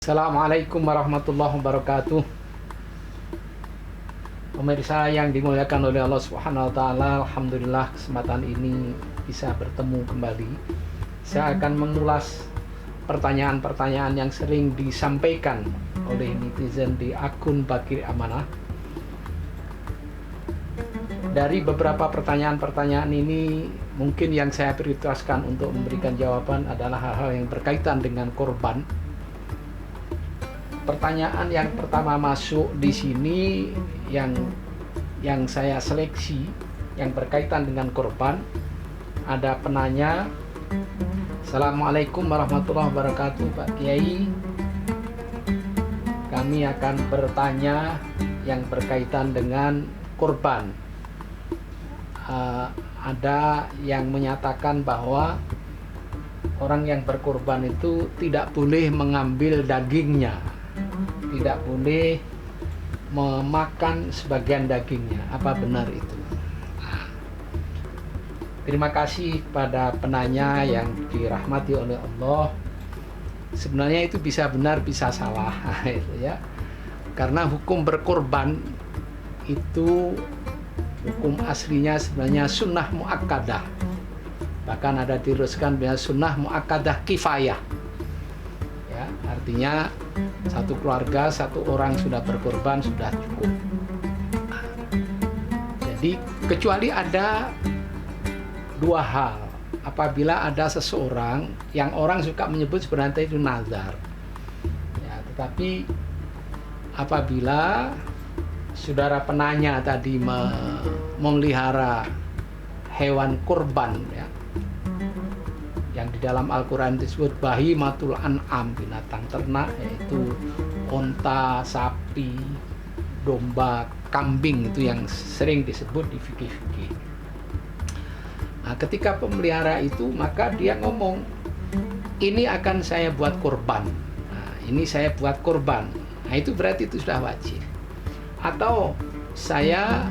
Assalamualaikum warahmatullahi wabarakatuh. Pemirsa yang dimuliakan oleh Allah Subhanahu wa taala, alhamdulillah kesempatan ini bisa bertemu kembali. Saya akan mengulas pertanyaan-pertanyaan yang sering disampaikan oleh netizen di akun Bakir Amanah. Dari beberapa pertanyaan-pertanyaan ini, mungkin yang saya prioritaskan untuk memberikan jawaban adalah hal-hal yang berkaitan dengan korban. Pertanyaan yang pertama masuk di sini yang saya seleksi yang berkaitan dengan korban. Ada penanya, Assalamualaikum warahmatullahi wabarakatuh Pak Kiai. Kami akan bertanya yang berkaitan dengan korban. Ada yang menyatakan bahwa orang yang berkorban itu tidak boleh mengambil dagingnya, tidak boleh memakan sebagian dagingnya. Apa benar itu? Terima kasih kepada penanya yang dirahmati oleh Allah. Sebenarnya itu bisa benar, bisa salah, itu ya. Karena hukum berkorban itu hukum aslinya sebenarnya sunnah muakkadah. Bahkan ada diteruskan dengan sunnah muakkadah kifayah. Ya, artinya satu keluarga, satu orang sudah berkorban sudah cukup. Jadi kecuali ada dua hal. Apabila ada seseorang yang orang suka menyebut sebenarnya itu nazar. Ya, tetapi apabila saudara penanya tadi memelihara hewan kurban, ya, yang di dalam Al-Quran disebut bahimatul an'am, binatang ternak, yaitu onta, sapi, domba, kambing, itu yang sering disebut di fikih-fikih. Nah, ketika pemelihara itu, maka dia ngomong, ini akan saya buat kurban. Nah, ini saya buat kurban. Nah, itu berarti itu sudah wajib. Atau saya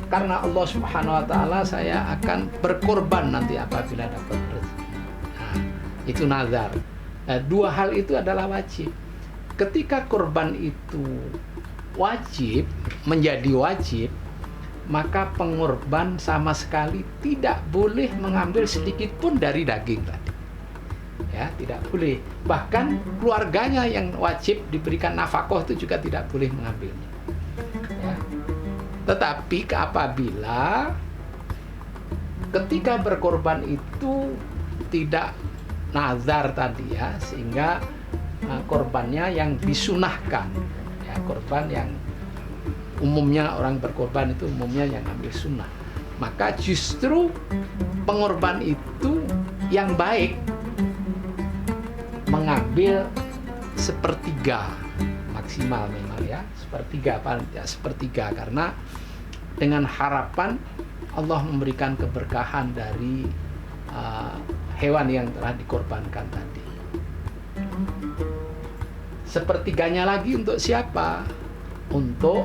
karena Allah Subhanahu wa taala saya akan berkorban nanti apabila dapat rezeki. Nah, itu nazar. Nah, dua hal itu adalah wajib. Ketika korban itu wajib, menjadi wajib, maka pengorban sama sekali tidak boleh mengambil sedikit pun dari daging tadi. Ya, tidak boleh. Bahkan keluarganya yang wajib diberikan nafkah itu juga tidak boleh mengambilnya. Ya. Tetapi apabila ketika berkorban itu tidak nazar tadi, ya, sehingga korbannya yang disunahkan, ya, korban yang umumnya orang berkorban itu umumnya yang ambil sunnah, maka justru pengorban itu yang baik mengambil sepertiga maksimal, memang ya, sepertiga, paling tidak sepertiga, karena dengan harapan Allah memberikan keberkahan dari hewan yang telah dikorbankan tadi. Sepertiganya lagi untuk siapa? Untuk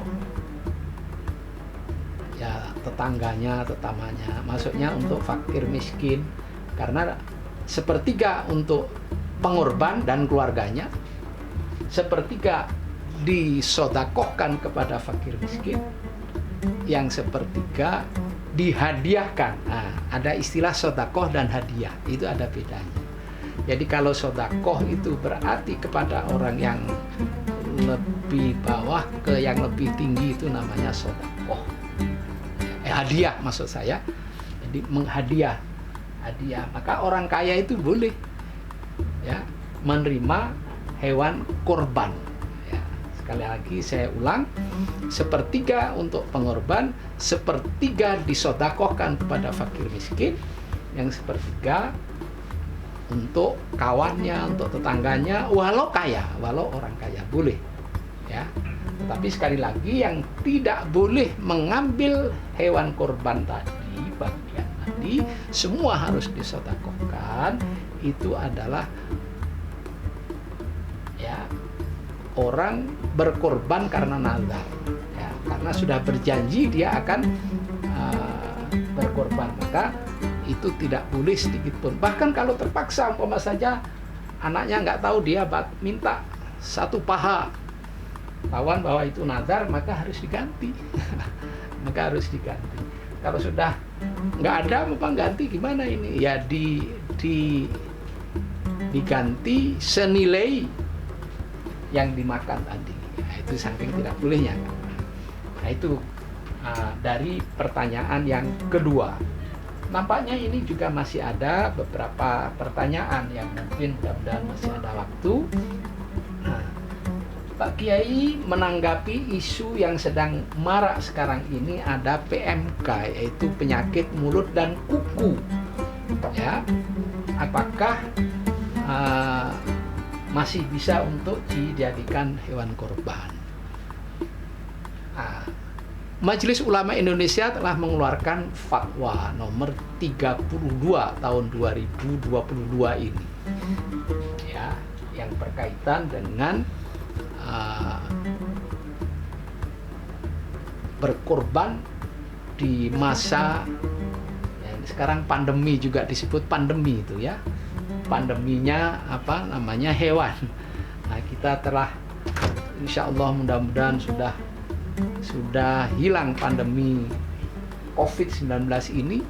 ya tetangganya, tetamanya, maksudnya untuk fakir miskin, karena sepertiga untuk pengorban dan keluarganya, sepertiga disodakohkan kepada fakir miskin, yang sepertiga dihadiahkan. Nah, ada istilah sodakoh dan hadiah, itu ada bedanya. Jadi kalau sodakoh itu berarti kepada orang yang lebih bawah ke yang lebih tinggi, itu namanya sodakoh. Hadiah maksud saya. Jadi menghadiah, hadiah. Maka orang kaya itu boleh, ya, menerima hewan kurban. Ya, sekali lagi saya ulang, sepertiga untuk pengorban, sepertiga disodakohkan kepada fakir miskin, yang sepertiga untuk kawannya, untuk tetangganya, walau orang kaya boleh, ya. Tetapi sekali lagi yang tidak boleh mengambil hewan kurban tadi, bagian tadi, semua harus disedekahkan. Itu adalah, ya, orang berkorban karena nazar, ya, karena sudah berjanji dia akan berkorban, maka itu tidak boleh sedikit pun. Bahkan kalau terpaksa, umpama saja anaknya nggak tahu, dia minta satu paha, tahuan bahwa itu nazar, maka harus diganti. Maka harus diganti. Kalau sudah nggak ada, apa ganti gimana ini? Ya diganti senilai yang dimakan tadi. Nah, itu saking tidak bolehnya. Nah, itu dari pertanyaan yang kedua. Nampaknya ini juga masih ada beberapa pertanyaan yang mungkin mudah-mudahan masih ada waktu. Nah, Pak Kiai menanggapi isu yang sedang marak sekarang ini, ada PMK, yaitu penyakit mulut dan kuku. Ya, apakah masih bisa untuk dijadikan hewan kurban? Majelis Ulama Indonesia telah mengeluarkan fatwa nomor 32 tahun 2022 ini, ya, yang berkaitan dengan berkorban di masa sekarang pandemi, juga disebut pandemi itu ya, pandeminya apa namanya, hewan. Nah, kita telah insya Allah mudah-mudahan sudah hilang pandemi COVID-19 ini.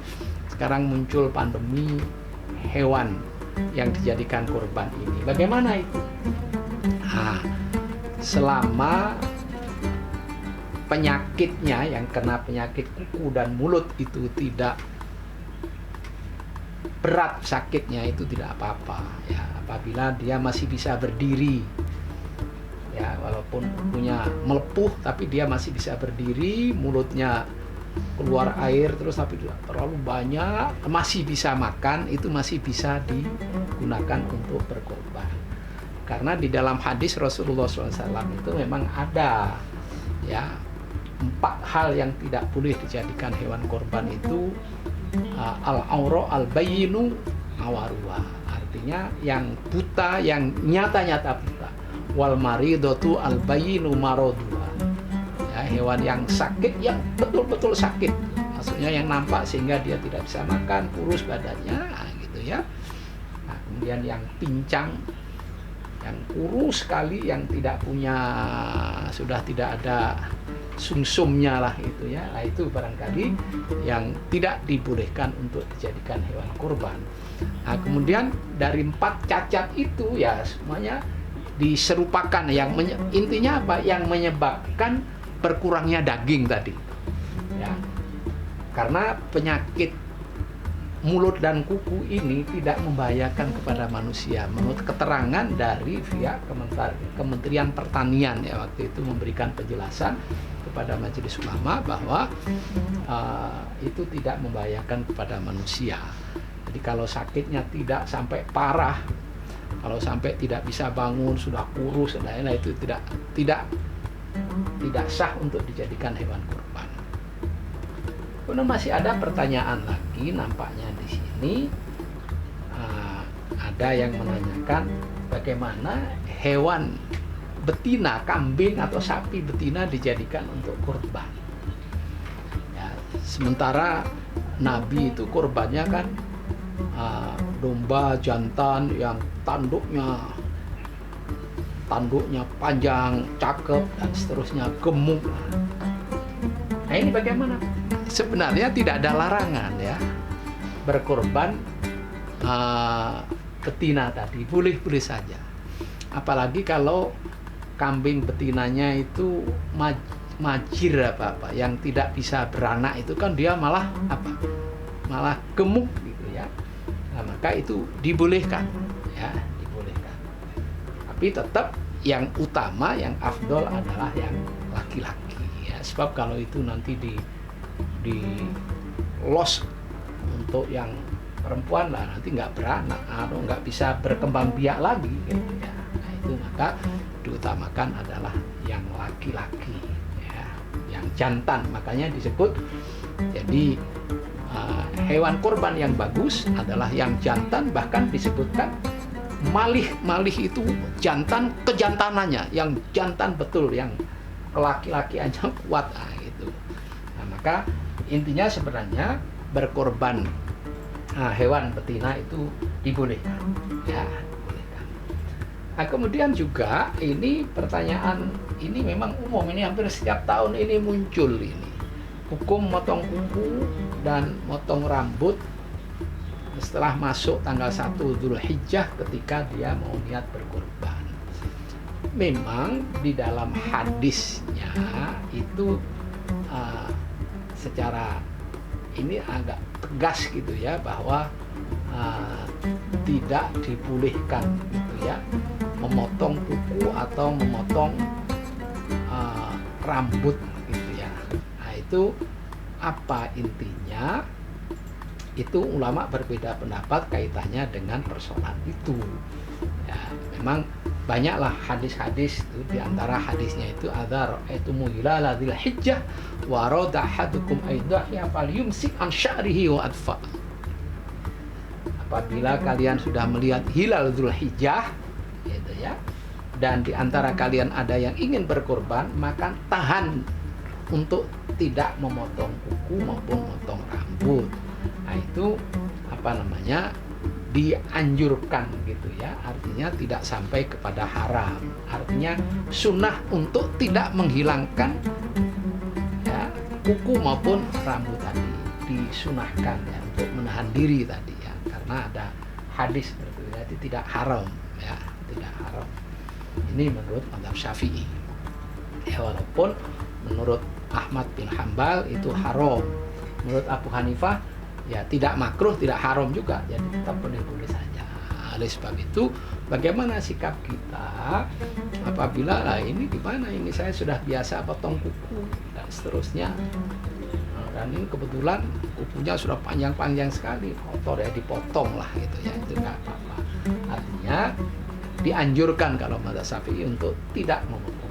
Sekarang muncul pandemi hewan yang dijadikan kurban ini. Bagaimana itu? Nah, selama penyakitnya, yang kena penyakit kuku dan mulut itu tidak berat sakitnya, itu tidak apa-apa ya, apabila dia masih bisa berdiri. Ya, walaupun punya melepuh tapi dia masih bisa berdiri, mulutnya keluar air terus tapi tidak terlalu banyak, masih bisa makan, itu masih bisa digunakan untuk berkorban. Karena di dalam hadis Rasulullah SAW itu memang ada ya 4 hal yang tidak boleh dijadikan hewan korban itu. Al-aura al-bayinu awaruha, artinya yang buta, yang nyata-nyata buta. Wal maridatu al-bayinu maroduha, ya, hewan yang sakit, yang betul-betul sakit, maksudnya yang nampak sehingga dia tidak bisa makan, kurus badannya, gitu ya. Nah, kemudian yang pincang, yang kurus sekali, yang tidak punya, sudah tidak ada sumsumnya lah itu ya. Nah, itu barangkali yang tidak dibolehkan untuk dijadikan hewan kurban. Nah, kemudian dari 4 cacat itu ya semuanya diserupakan, yang intinya apa, yang menyebabkan berkurangnya daging tadi ya. Karena penyakit mulut dan kuku ini tidak membahayakan kepada manusia menurut keterangan dari pihak Kementerian Pertanian ya, waktu itu memberikan penjelasan kepada Majelis Ulama bahwa itu tidak membahayakan kepada manusia. Jadi kalau sakitnya tidak sampai parah, kalau sampai tidak bisa bangun, sudah kurus dan lain-lain, itu tidak sah untuk dijadikan hewan kurban. Kemudian masih ada pertanyaan lagi nampaknya di sini. Ada yang menanyakan bagaimana hewan betina, kambing atau sapi betina dijadikan untuk kurban. Ya, sementara Nabi itu kurbannya kan domba jantan yang tanduknya panjang, cakep dan seterusnya, gemuk. Nah, ini bagaimana? Sebenarnya tidak ada larangan ya berkorban betina tadi, boleh-boleh saja. Apalagi kalau kambing betinanya itu majir apa-apa, yang tidak bisa beranak, itu kan dia malah malah gemuk gitu ya. Nah, maka itu dibolehkan ya, dibolehkan. Tapi tetap yang utama, yang afdol adalah yang laki-laki ya. Sebab kalau itu nanti di los untuk yang perempuan lah, nanti nggak beranak atau nggak bisa berkembang biak lagi gitu ya. Nah, itu maka diutamakan adalah yang laki-laki ya, yang jantan. Makanya disebut, jadi hewan kurban yang bagus adalah yang jantan. Bahkan disebutkan malih itu jantan, kejantanannya yang jantan betul, yang laki-laki aja kuat gitu. Nah, maka intinya sebenarnya berkorban hewan betina itu dibolehkan ya, dibolehkan. Nah, kemudian juga ini pertanyaan ini memang umum, ini hampir setiap tahun ini muncul ini. Hukum motong kuku dan motong rambut setelah masuk tanggal 1 Dzulhijjah ketika dia mau niat berkurban. Memang di dalam hadisnya itu secara ini agak tegas gitu ya, bahwa tidak dibolehkan gitu ya memotong kuku atau memotong rambut gitu ya. Nah, itu apa intinya? Itu ulama berbeda pendapat kaitannya dengan persoalan itu. Ya, memang banyaklah hadis-hadis itu, di antara hadisnya itu adzar itu hilala dzil hijjah wa rada ahadukum aidahya falyumsik an sya'rihi wa adfa. Apabila kalian sudah melihat hilal Dzulhijjah gitu ya, dan di antara kalian ada yang ingin berkorban, maka tahan untuk tidak memotong kuku maupun memotong rambut. Nah, itu dianjurkan gitu ya, artinya tidak sampai kepada haram, artinya sunnah untuk tidak menghilangkan ya kuku maupun rambut tadi, disunahkan ya untuk menahan diri tadi ya, karena ada hadis seperti itu, jadi tidak haram ya, tidak haram. Ini menurut mazhab Syafi'i ya, walaupun menurut Ahmad bin Hambal itu haram, menurut Abu Hanifah ya tidak makruh, tidak haram juga, jadi tetap boleh-boleh saja. Oleh sebab itu, bagaimana sikap kita apabila ini gimana ini saya sudah biasa potong kuku dan seterusnya, dan ini kebetulan kukunya sudah panjang-panjang sekali, kotor ya, dipotong lah gitu ya, itu nggak apa-apa. Artinya dianjurkan kalau mazhab Syafi'i untuk tidak memotong.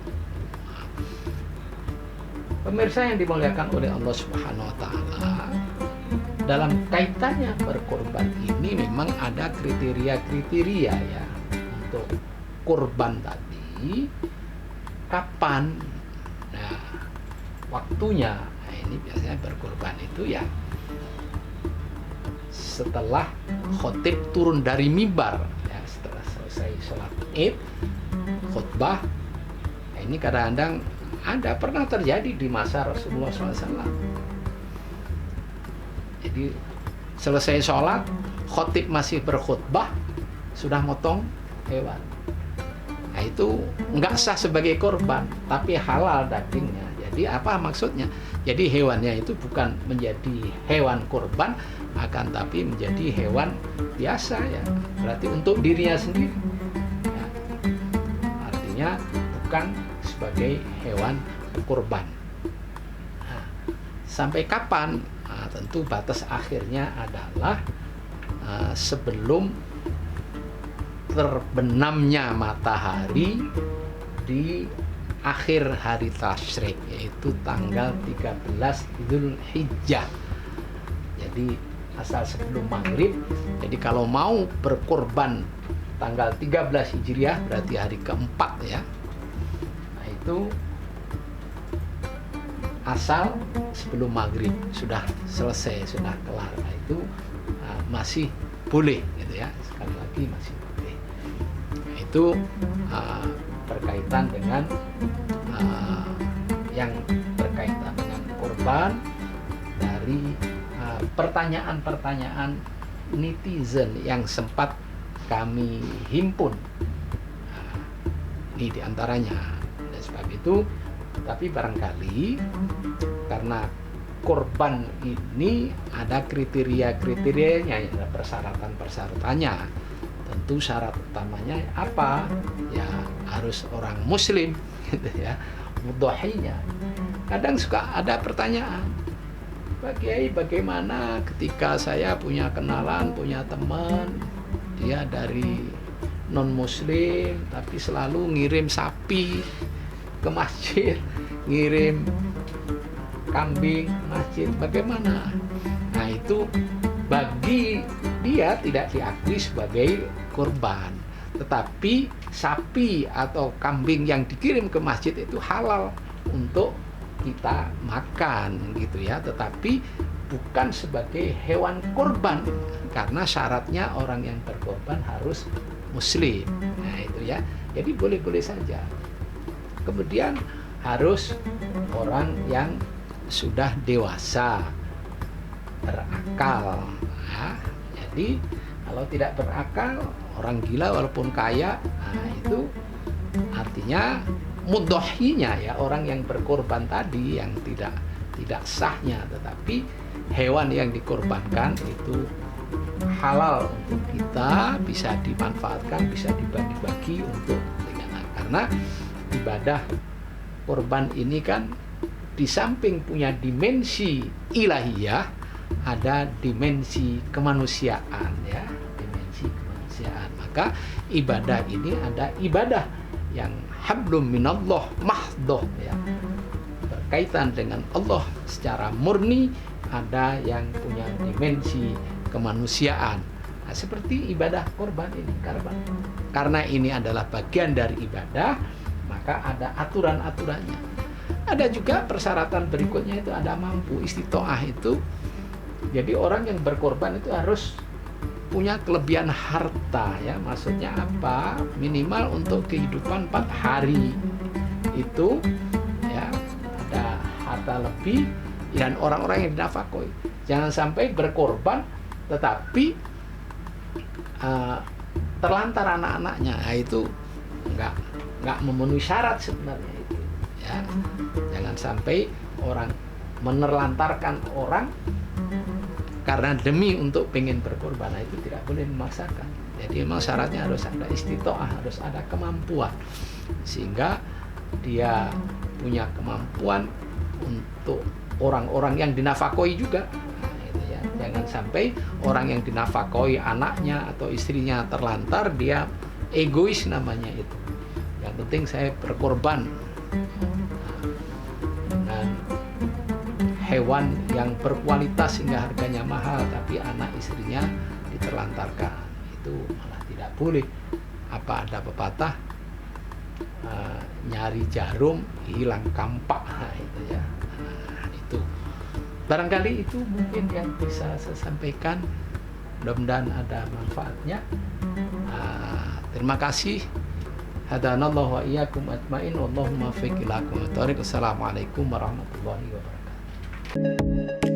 Pemirsa yang dimuliakan oleh Allah Subhanahu wa taala, dalam kaitannya berkorban ini memang ada kriteria-kriteria ya untuk kurban tadi. Kapan? Nah, waktunya. Nah, ini biasanya berkorban itu ya setelah khotib turun dari mimbar ya, setelah selesai sholat Id, khutbah. Nah, ini kadang-kadang ada pernah terjadi di masa Rasulullah SAW. Jadi selesai sholat, khotib masih berkhutbah, sudah motong hewan. Nah, itu nggak sah sebagai korban, tapi halal dagingnya. Jadi apa maksudnya? Jadi hewannya itu bukan menjadi hewan korban, akan tapi menjadi hewan biasa ya. Berarti untuk dirinya sendiri. Ya. Artinya bukan sebagai hewan kurban. Nah, sampai kapan? Nah, tentu batas akhirnya adalah sebelum terbenamnya matahari di akhir hari tasyrik, yaitu tanggal 13 Dzulhijjah. Jadi asal sebelum maghrib. Jadi kalau mau berkorban tanggal 13 Hijriah berarti hari keempat ya. Itu asal sebelum maghrib sudah selesai, sudah kelar. Nah, itu masih boleh gitu ya, sekali lagi masih boleh. Nah, itu berkaitan dengan yang berkaitan dengan korban dari pertanyaan-pertanyaan netizen yang sempat kami himpun. Ini diantaranya. Sebab itu, tapi barangkali karena korban ini ada kriteria-kriterianya, ada persyaratan-persyaratannya. Tentu syarat utamanya apa? Ya harus orang muslim gitu ya, mudhahinya. Kadang suka ada pertanyaan, Pak Kiai, bagaimana ketika saya punya kenalan, punya teman dia dari non muslim tapi selalu ngirim sapi ke masjid, ngirim kambing ke masjid, bagaimana? Nah, itu bagi dia tidak diakui sebagai kurban, tetapi sapi atau kambing yang dikirim ke masjid itu halal untuk kita makan gitu ya, tetapi bukan sebagai hewan kurban, karena syaratnya orang yang berkorban harus muslim. Nah itu ya, jadi boleh-boleh saja. Kemudian harus orang yang sudah dewasa, berakal. Nah, jadi kalau tidak berakal, orang gila walaupun kaya, nah itu artinya mudhohinya ya, orang yang berkorban tadi yang tidak sahnya, tetapi hewan yang dikorbankan itu halal untuk kita, bisa dimanfaatkan, bisa dibagi-bagi untuk karena ibadah korban ini kan di samping punya dimensi ilahiyah, ada dimensi kemanusiaan ya, dimensi kemanusiaan. Maka ibadah ini ada ibadah yang hablum minallah mahdhah ya, berkaitan dengan Allah secara murni, ada yang punya dimensi kemanusiaan. Nah, seperti ibadah korban ini, karena ini adalah bagian dari ibadah, maka ada aturan-aturannya. Ada juga persyaratan berikutnya, itu ada mampu, istitoah itu. Jadi orang yang berkorban itu harus punya kelebihan harta ya, maksudnya apa? Minimal untuk kehidupan 4 hari itu ya, ada harta lebih dan orang-orang yang dinafakoi. Jangan sampai berkorban tetapi terlantar anak-anaknya, nah, itu nggak memenuhi syarat sebenarnya itu ya. Jangan sampai orang menerlantarkan orang karena demi untuk pengen berkorban, nah, itu tidak boleh memaksakan. Jadi memang syaratnya harus ada istitoah, harus ada kemampuan, sehingga dia punya kemampuan untuk orang-orang yang dinafakoi juga. Jangan sampai orang yang dinafakoi anaknya atau istrinya terlantar, dia egois namanya itu. Yang penting saya berkorban dengan hewan yang berkualitas sehingga harganya mahal, tapi anak istrinya diterlantarkan. Itu malah tidak boleh. Apa ada pepatah, nyari jarum hilang kampak, nah, itu ya. Nah, itu barangkali itu mungkin yang bisa saya sampaikan, mudah-mudahan ada manfaatnya. Terima kasih. Hadanallahu wa iyyakum ajmain, wallahumma fiq ila aqwamit thoriq. Assalamualaikum warahmatullahi wabarakatuh.